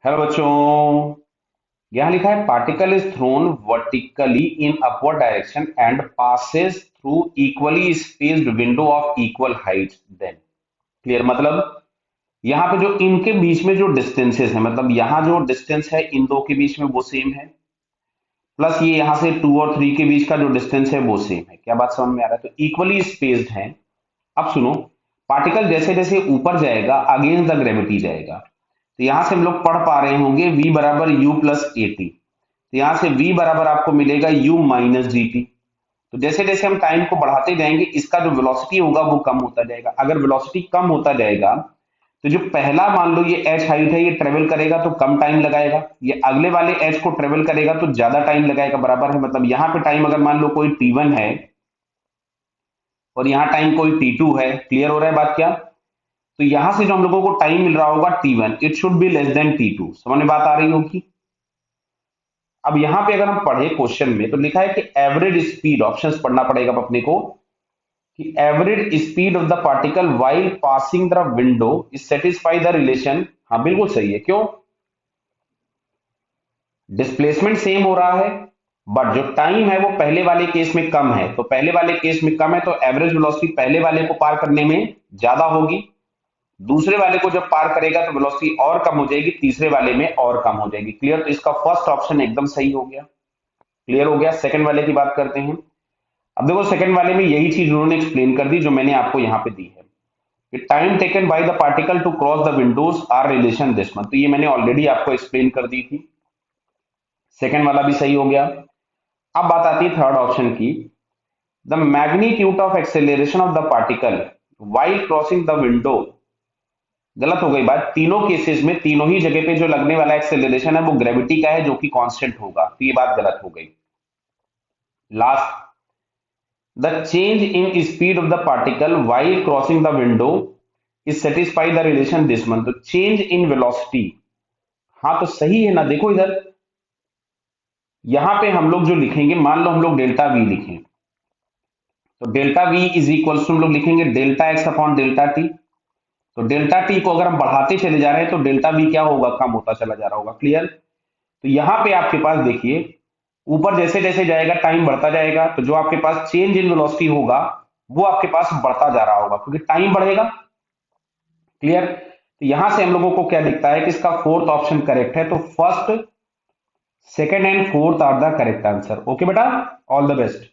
Hello बच्चों। यहाँ लिखा है particle is thrown vertically in upward direction and passes through equally spaced window of equal height. Then clear मतलब यहाँ पे जो इनके बीच में जो डिस्टेंसेस है, मतलब यहाँ जो डिस्टेंस है इन दो के बीच में वो सेम है, प्लस ये यहाँ से 2 और 3 के बीच का जो डिस्टेंस है वो सेम है। क्या बात समझ में आ रहा है? तो इक्वली स्पेस्ड है। अब सुनो, पार्टिकल जैसे जैसे ऊपर जाएगा अगेंस्ट द ग्रेविटी जाएगा। तो यहां से हम लोग पढ़ पा रहे होंगे v बराबर u प्लस ए टी। तो यहां से v बराबर आपको मिलेगा u माइनस जी टी। तो जैसे जैसे हम टाइम को बढ़ाते जाएंगे इसका जो वेलोसिटी होगा वो कम होता जाएगा। अगर वेलोसिटी कम होता जाएगा तो जो पहला मान लो ये h हाइट है, ये ट्रेवल करेगा तो कम टाइम लगाएगा, ये अगले वाले h को ट्रेवल करेगा तो ज्यादा टाइम लगाएगा। बराबर है? मतलब यहाँ पे टाइम अगर मान लो कोई t1 है और यहाँ टाइम कोई t2 है। क्लियर हो रहा है बात क्या? तो यहां से जो हम लोगों को टाइम मिल रहा होगा t1, it should be less than t2। समझ में बात आ रही होगी? अब यहां पे अगर हम पढ़े क्वेश्चन में तो लिखा है कि एवरेज स्पीड, ऑप्शंस पढ़ना पड़ेगा अब अपने को, कि average speed of the particle while passing the window is satisfy the relation. हाँ बिल्कुल सही है। क्यों? डिस्प्लेसमेंट सेम हो रहा है बट जो टाइम है वो पहले वाले केस में कम है। तो पहले वाले केस में कम है तो एवरेज वेलोसिटी पहले वाले को पार करने में ज्यादा होगी, दूसरे वाले को जब पार करेगा तो वेलोसिटी और कम हो जाएगी, तीसरे वाले में और कम हो जाएगी। क्लियर? तो इसका फर्स्ट ऑप्शन एकदम सही हो गया। क्लियर हो गया? सेकंड वाले की बात करते हैं। अब देखो सेकंड वाले में यही चीज उन्होंने एक्सप्लेन कर दी जो मैंने आपको यहां पे दी है कि time taken by the particle to cross the windows are relation this month. तो ये मैंने ऑलरेडी आपको एक्सप्लेन कर दी थी। सेकंड वाला भी सही हो गया। अब बात आती है थर्ड ऑप्शन की। The magnitude of acceleration of the particle while crossing the window. गलत हो गई बात। तीनों केसेस में तीनों ही जगह पे जो लगने वाला एक्सेलरेशन है वो ग्रेविटी का है जो कि कांस्टेंट होगा। तो ये बात गलत हो गई। Last, the change in speed of the particle while crossing the window is satisfy the relation this month. तो चेंज इन वेलोसिटी, हाँ तो सही है ना। देखो इधर यहां पे हम लोग जो लिखेंगे, मान लो हम लोग डेल्टा वी लिखें तो delta V is equal to हम लोग लिखेंगे delta X upon delta T. तो डेल्टा टी को अगर हम बढ़ाते चले जा रहे हैं तो डेल्टा वी क्या होगा? कम होता चला जा रहा होगा। क्लियर? तो यहां पे आपके पास देखिए ऊपर जैसे जैसे जाएगा टाइम बढ़ता जाएगा तो जो आपके पास चेंज इन वेलोसिटी होगा वो आपके पास बढ़ता जा रहा होगा क्योंकि टाइम बढ़ेगा। क्लियर? तो यहां से हम लोगों को क्या दिखता है कि इसका फोर्थ ऑप्शन करेक्ट है। तो first, second and fourth are the correct answer. Okay बेटा, ऑल द बेस्ट।